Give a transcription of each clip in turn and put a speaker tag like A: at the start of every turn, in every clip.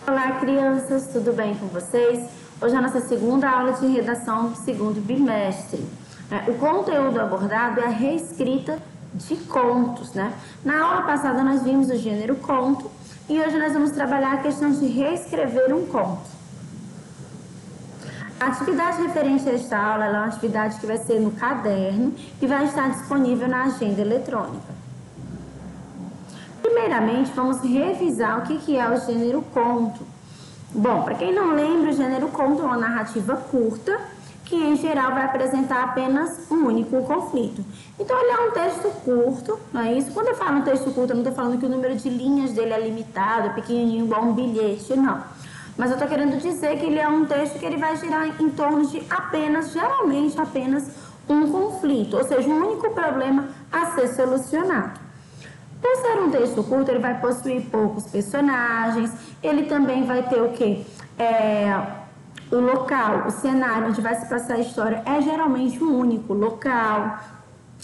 A: Olá, crianças, tudo bem com vocês? Hoje é a nossa segunda aula de redação do segundo bimestre. O conteúdo abordado é a reescrita de contos, né? Na aula passada nós vimos o gênero conto e hoje nós vamos trabalhar a questão de reescrever um conto. A atividade referente a esta aula é uma atividade que vai ser no caderno e vai estar disponível na agenda eletrônica. Primeiramente, vamos revisar o que é o gênero conto. Bom, para quem não lembra, o gênero conto é uma narrativa curta que, em geral, vai apresentar apenas um único conflito. Então, ele é um texto curto, não é isso? Quando eu falo um texto curto, eu não estou falando que o número de linhas dele é limitado, é pequenininho, igual um bilhete, não. Mas eu estou querendo dizer que ele é um texto que ele vai girar em torno de geralmente apenas um conflito, ou seja, um único problema a ser solucionado. Por ser um texto curto, ele vai possuir poucos personagens, ele também vai ter o quê? O local, o cenário onde vai se passar a história é geralmente um único local,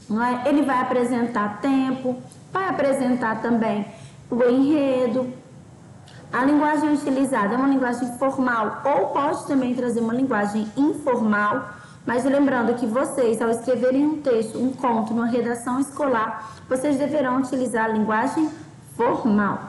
A: não é? Ele vai apresentar tempo, vai apresentar também o enredo. A linguagem utilizada é uma linguagem formal ou pode também trazer uma linguagem informal, mas lembrando que vocês, ao escreverem um texto, um conto, uma redação escolar, vocês deverão utilizar a linguagem formal.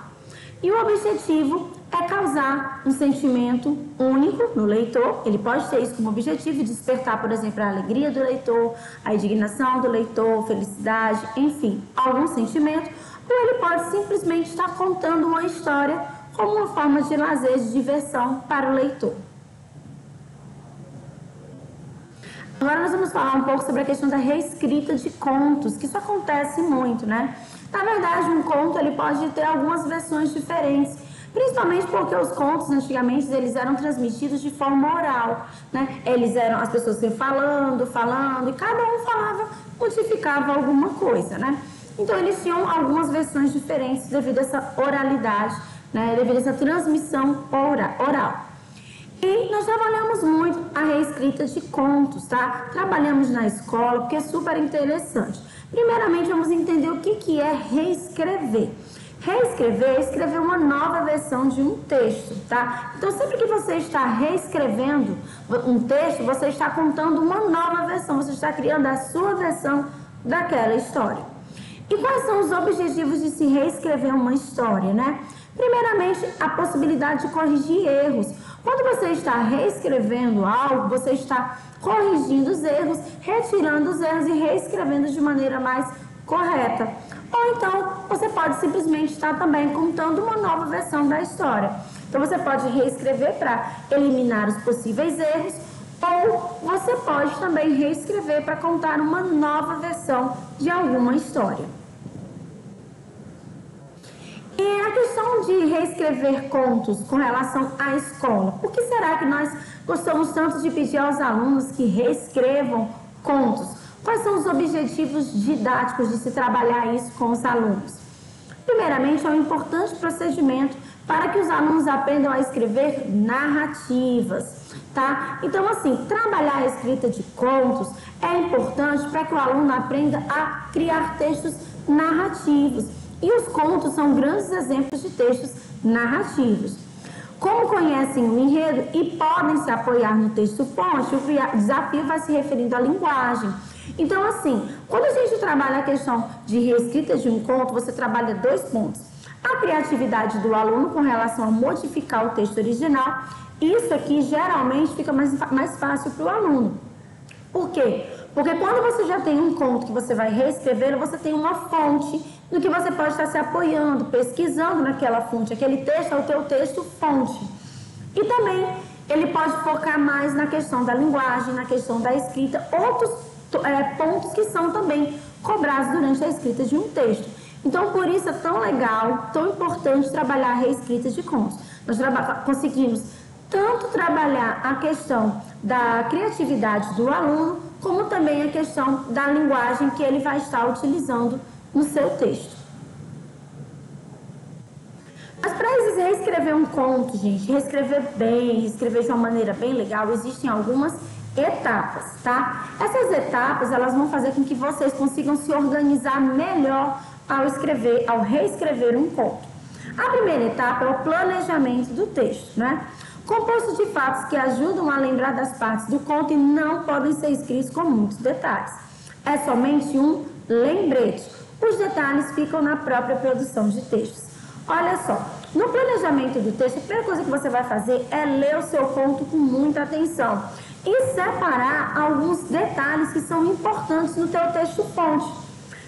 A: E o objetivo é causar um sentimento único no leitor. Ele pode ter isso como objetivo e despertar, por exemplo, a alegria do leitor, a indignação do leitor, felicidade, enfim, algum sentimento. Ou ele pode simplesmente estar contando uma história como uma forma de lazer, de diversão para o leitor. Agora nós vamos falar um pouco sobre a questão da reescrita de contos, que isso acontece muito, né? Na verdade, um conto ele pode ter algumas versões diferentes, principalmente porque os contos antigamente eles eram transmitidos de forma oral, né? As pessoas iam falando, e cada um falava, modificava alguma coisa, né? Então eles tinham algumas versões diferentes devido a essa oralidade, né? Devido a essa transmissão oral. E nós trabalhamos muito a reescrita de contos, tá? Trabalhamos na escola, porque é super interessante. Primeiramente, vamos entender o que é reescrever. Reescrever é escrever uma nova versão de um texto, tá? Então, sempre que você está reescrevendo um texto, você está contando uma nova versão, você está criando a sua versão daquela história. E quais são os objetivos de se reescrever uma história, né? Primeiramente, a possibilidade de corrigir erros. Quando você está reescrevendo algo, você está corrigindo os erros, retirando os erros e reescrevendo de maneira mais correta. Ou então, você pode simplesmente estar também contando uma nova versão da história. Então, você pode reescrever para eliminar os possíveis erros, ou você pode também reescrever para contar uma nova versão de alguma história. E a questão de reescrever contos com relação à escola. Por que será que nós gostamos tanto de pedir aos alunos que reescrevam contos? Quais são os objetivos didáticos de se trabalhar isso com os alunos? Primeiramente, é um importante procedimento para que os alunos aprendam a escrever narrativas, tá? Então, assim, trabalhar a escrita de contos é importante para que o aluno aprenda a criar textos narrativos. E os contos são grandes exemplos de textos narrativos. Como conhecem o enredo e podem se apoiar no texto-fonte, o desafio vai se referindo à linguagem. Então, assim, quando a gente trabalha a questão de reescrita de um conto, você trabalha 2 pontos. A criatividade do aluno com relação a modificar o texto original. Isso aqui, geralmente, fica mais fácil para o aluno. Por quê? Porque quando você já tem um conto que você vai reescrever, você tem uma fonte no que você pode estar se apoiando, pesquisando naquela fonte. Aquele texto é o teu texto-fonte. E também ele pode focar mais na questão da linguagem, na questão da escrita, outros pontos que são também cobrados durante a escrita de um texto. Então, por isso é tão legal, tão importante trabalhar a reescrita de contos. Nós conseguimos tanto trabalhar a questão da criatividade do aluno, como também a questão da linguagem que ele vai estar utilizando no seu texto. Mas para reescrever um conto, gente, reescrever bem, reescrever de uma maneira bem legal, existem algumas etapas, tá? Essas etapas, elas vão fazer com que vocês consigam se organizar melhor ao reescrever um conto. A primeira etapa é o planejamento do texto, né? Composto de fatos que ajudam a lembrar das partes do conto e não podem ser escritos com muitos detalhes. É somente um lembrete. Os detalhes ficam na própria produção de textos. Olha só, no planejamento do texto, a primeira coisa que você vai fazer é ler o seu conto com muita atenção e separar alguns detalhes que são importantes no teu texto-fonte,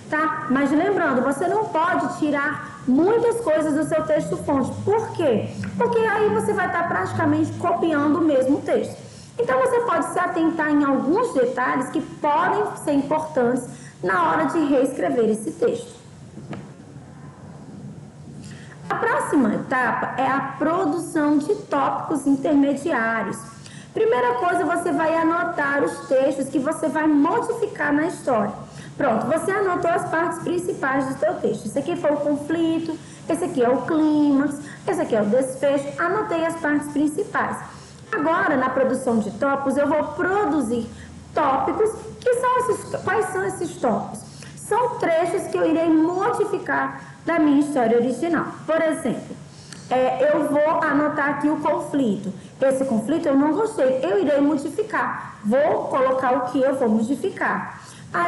A: tá? Mas lembrando, você não pode tirar muitas coisas do seu texto-fonte. Por quê? Porque aí você vai estar praticamente copiando o mesmo texto. Então, você pode se atentar em alguns detalhes que podem ser importantes na hora de reescrever esse texto. A próxima etapa é a produção de tópicos intermediários. Primeira coisa, você vai anotar os textos que você vai modificar na história. Pronto, você anotou as partes principais do seu texto. Esse aqui foi o conflito, esse aqui é o clímax, esse aqui é o desfecho. Anotei as partes principais. Agora, na produção de tópicos, eu vou produzir tópicos. Quais são esses tópicos? São trechos que eu irei modificar da minha história original. Por exemplo, eu vou anotar aqui o conflito. Esse conflito eu não gostei, eu irei modificar. Vou colocar o que eu vou modificar.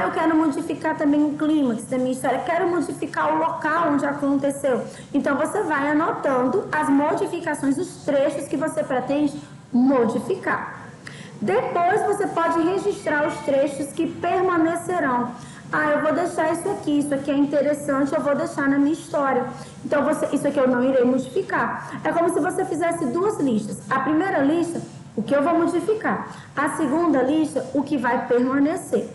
A: Eu quero modificar também o clímax da minha história, quero modificar o local onde aconteceu. Então, você vai anotando as modificações dos trechos que você pretende modificar. Depois, você pode registrar os trechos que permanecerão. Eu vou deixar isso aqui é interessante, eu vou deixar na minha história. Então, isso aqui eu não irei modificar. É como se você fizesse duas listas. A primeira lista, o que eu vou modificar. A segunda lista, o que vai permanecer.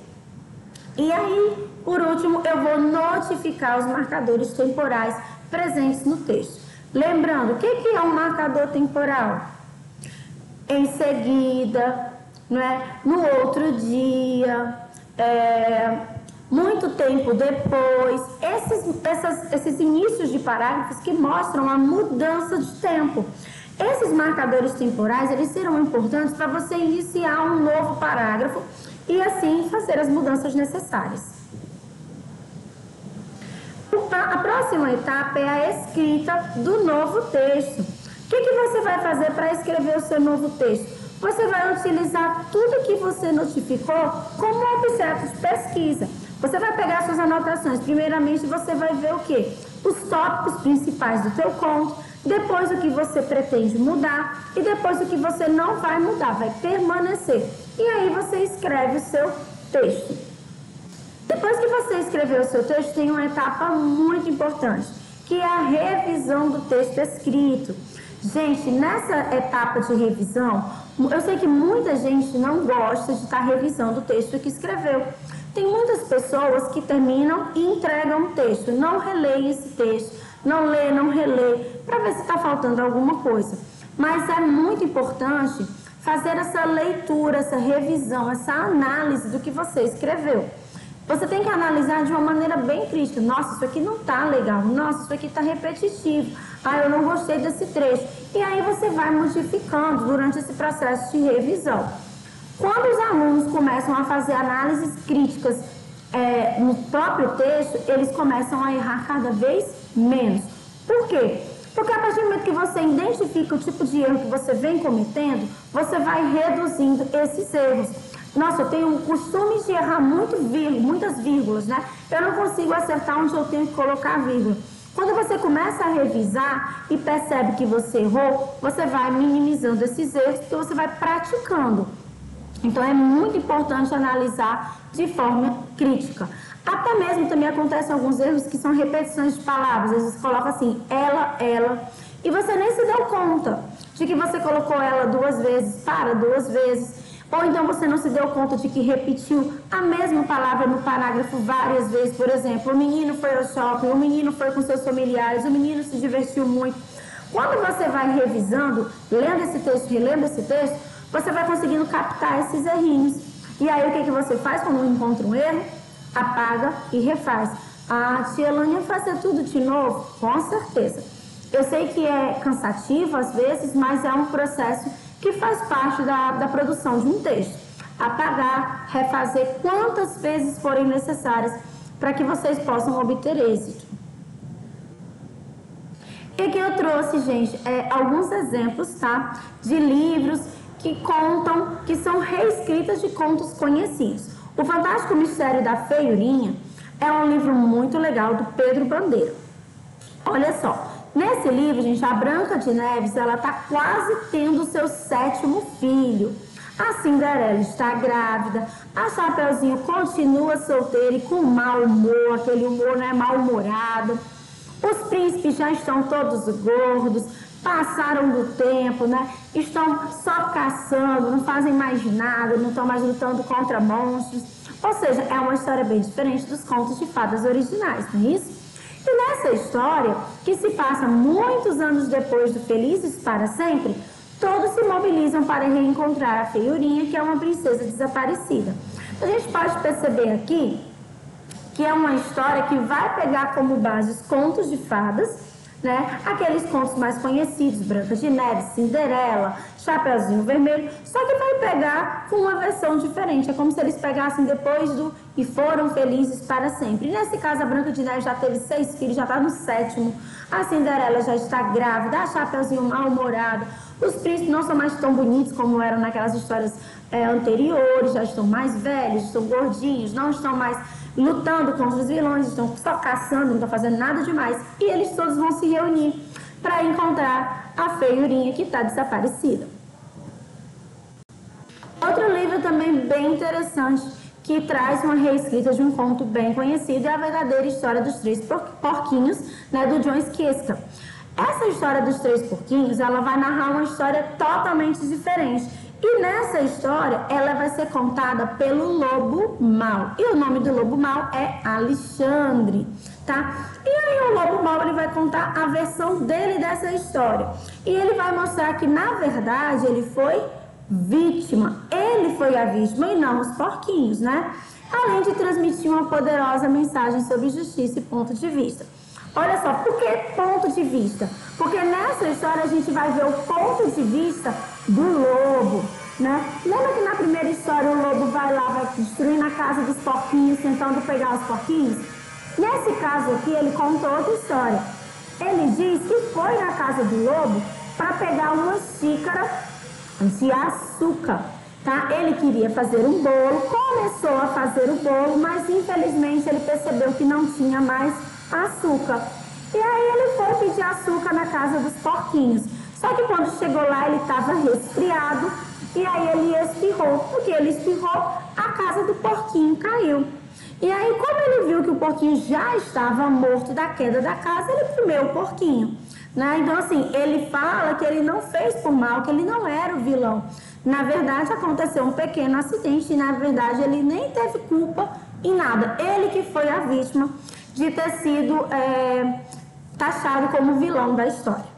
A: E aí, por último, eu vou notificar os marcadores temporais presentes no texto. Lembrando, o que é um marcador temporal? Em seguida, no outro dia, muito tempo depois. Esses inícios de parágrafos que mostram a mudança de tempo. Esses marcadores temporais, eles serão importantes para você iniciar um novo parágrafo e assim fazer as mudanças necessárias. A próxima etapa é a escrita do novo texto. O que você vai fazer para escrever o seu novo texto? Você vai utilizar tudo que você notificou como objeto de pesquisa. Você vai pegar suas anotações. Primeiramente, você vai ver o quê? Os tópicos principais do teu conto, depois o que você pretende mudar e depois o que você não vai mudar, vai permanecer. E aí você escreve o seu texto. Depois que você escreveu o seu texto, tem uma etapa muito importante, que é a revisão do texto escrito. Gente, nessa etapa de revisão, eu sei que muita gente não gosta de estar revisando o texto que escreveu. Tem muitas pessoas que terminam e entregam o texto, não releem esse texto, não lê, não relê, para ver se está faltando alguma coisa. Mas é muito importante fazer essa leitura, essa revisão, essa análise do que você escreveu. Você tem que analisar de uma maneira bem crítica. Nossa, isso aqui não está legal. Nossa, isso aqui está repetitivo. Eu não gostei desse trecho. E aí você vai modificando durante esse processo de revisão. Quando os alunos começam a fazer análises críticas no próprio texto, eles começam a errar cada vez menos. Por quê? Porque a partir do momento que você identifica o tipo de erro que você vem cometendo, você vai reduzindo esses erros. Nossa, eu tenho o costume de errar muitas vírgulas, né? Eu não consigo acertar onde eu tenho que colocar a vírgula. Quando você começa a revisar e percebe que você errou, você vai minimizando esses erros, porque você vai praticando. Então, é muito importante analisar de forma crítica. Até mesmo também acontecem alguns erros que são repetições de palavras. Às vezes você coloca assim, ela, e você nem se deu conta de que você colocou ela duas vezes, duas vezes. Ou então você não se deu conta de que repetiu a mesma palavra no parágrafo várias vezes. Por exemplo, o menino foi ao shopping, o menino foi com seus familiares, o menino se divertiu muito. Quando você vai revisando, lendo esse texto, relendo esse texto, você vai conseguindo captar esses errinhos. E aí o que você faz quando encontra um erro? Apaga e refaz. Tia Elane, ia fazer tudo de novo? Com certeza. Eu sei que é cansativo às vezes, mas é um processo que faz parte da produção de um texto. Apagar, refazer quantas vezes forem necessárias para que vocês possam obter êxito. E aqui eu trouxe, gente, alguns exemplos, tá? De livros que contam, que são reescritas de contos conhecidos. O Fantástico Mistério da Feiurinha é um livro muito legal do Pedro Bandeira. Olha só, nesse livro, gente, a Branca de Neve, ela tá quase tendo o seu 7º filho. A Cinderela está grávida, a Chapeuzinho continua solteira e com mau humor, aquele humor, né, mal-humorado. Os príncipes já estão todos gordos, passaram do tempo, né? Estão só caçando, não fazem mais nada, não estão mais lutando contra monstros. Ou seja, é uma história bem diferente dos contos de fadas originais, não é isso? E nessa história, que se passa muitos anos depois do Felizes para Sempre, todos se mobilizam para reencontrar a Feiurinha, que é uma princesa desaparecida. A gente pode perceber aqui que é uma história que vai pegar como base os contos de fadas, né? Aqueles contos mais conhecidos, Branca de Neve, Cinderela, Chapeuzinho Vermelho, só que vai pegar com uma versão diferente. É como se eles pegassem depois do E Foram Felizes para Sempre. E nesse caso, a Branca de Neve já teve 6 filhos, já está no 7º. A Cinderela já está grávida, a Chapeuzinho mal-humorado. Os príncipes não são mais tão bonitos como eram naquelas histórias anteriores, já estão mais velhos, estão gordinhos, não estão mais lutando contra os vilões, estão só caçando, não estão fazendo nada demais. E eles todos vão se reunir para encontrar a Feiurinha que está desaparecida. Outro livro também bem interessante, que traz uma reescrita de um conto bem conhecido, é A Verdadeira História dos Três Porquinhos, né, do John Sciesca. Essa história dos Três Porquinhos, ela vai narrar uma história totalmente diferente. E nessa história, ela vai ser contada pelo Lobo Mau. E o nome do Lobo Mau é Alexandre, tá? E aí o Lobo Mau, ele vai contar a versão dele dessa história. E ele vai mostrar que, na verdade, ele foi vítima. Ele foi a vítima e não os porquinhos, né? Além de transmitir uma poderosa mensagem sobre justiça e ponto de vista. Olha só, por que ponto de vista? Porque nessa história a gente vai ver o ponto de vista do lobo, né? Lembra que na primeira história o lobo vai lá, vai destruindo a casa dos porquinhos, tentando pegar os porquinhos? Nesse caso aqui, ele contou outra história. Ele diz que foi na casa do lobo para pegar uma xícara de açúcar, tá? Ele queria fazer um bolo, começou a fazer o bolo, mas infelizmente ele percebeu que não tinha mais açúcar. E aí ele foi pedir açúcar na casa dos porquinhos. Só que quando chegou lá, ele estava resfriado e aí ele espirrou. Porque ele espirrou, a casa do porquinho caiu. E aí, como ele viu que o porquinho já estava morto da queda da casa, ele comeu o porquinho, né? Então, assim, ele fala que ele não fez por mal, que ele não era o vilão. Na verdade, aconteceu um pequeno acidente e, na verdade, ele nem teve culpa em nada. Ele que foi a vítima de ter sido taxado como vilão da história.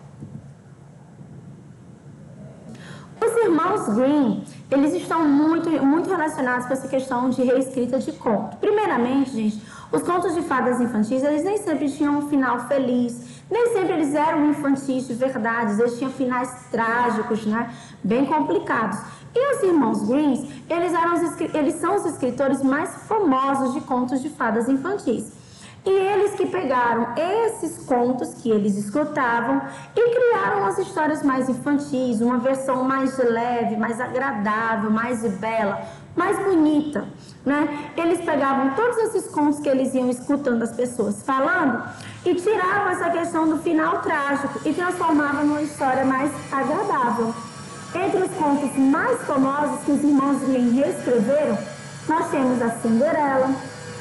A: Os irmãos Grimm, eles estão muito relacionados com essa questão de reescrita de conto. Primeiramente, gente, os contos de fadas infantis, eles nem sempre tinham um final feliz, nem sempre eles eram infantis de verdade, eles tinham finais trágicos, né? Bem complicados. E os irmãos Grimm, eles são os escritores mais famosos de contos de fadas infantis. E eles que pegaram esses contos que eles escutavam e criaram as histórias mais infantis, uma versão mais leve, mais agradável, mais bela, mais bonita, né? Eles pegavam todos esses contos que eles iam escutando as pessoas falando e tiravam essa questão do final trágico e transformavam numa história mais agradável. Entre os contos mais famosos que os irmãos Grimm reescreveram, nós temos a Cinderela,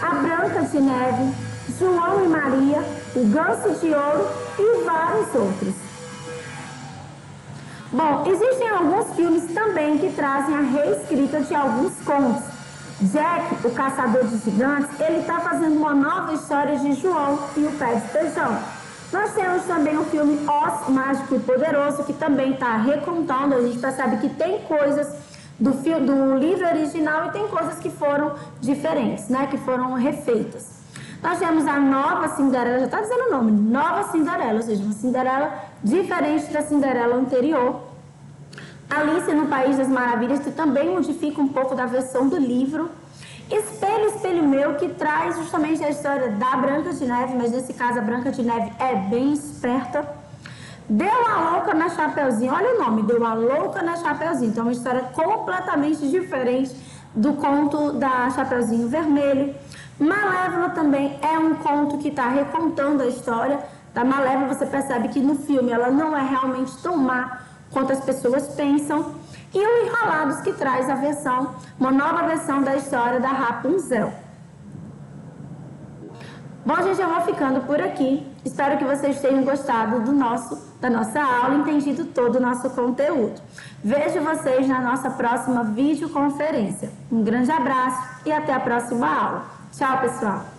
A: a Branca de Neve, João e Maria, o Ganso de Ouro e vários outros. Bom, existem alguns filmes também que trazem a reescrita de alguns contos. Jack, o Caçador de Gigantes, ele está fazendo uma nova história de João e o Pé de Feijão. Nós temos também o filme Oz, Mágico e Poderoso, que também está recontando. A gente percebe que tem coisas do livro original e tem coisas que foram diferentes, né? Que foram refeitas. Nós temos a Nova Cinderela, já está dizendo o nome, Nova Cinderela, ou seja, uma Cinderela diferente da Cinderela anterior. Alice no País das Maravilhas, que também modifica um pouco da versão do livro. Espelho, Espelho Meu, que traz justamente a história da Branca de Neve, mas nesse caso a Branca de Neve é bem esperta. Deu a louca na Chapeuzinho, olha o nome, Deu a louca na Chapeuzinho. Então é uma história completamente diferente do conto da Chapeuzinho Vermelho. Malévola também é um conto que está recontando a história da Malévola. Você percebe que no filme ela não é realmente tão má quanto as pessoas pensam. E o Enrolados, que traz uma nova versão da história da Rapunzel. Bom, gente, eu vou ficando por aqui. Espero que vocês tenham gostado da nossa aula, entendido todo o nosso conteúdo. Vejo vocês na nossa próxima videoconferência. Um grande abraço e até a próxima aula. Tchau, pessoal!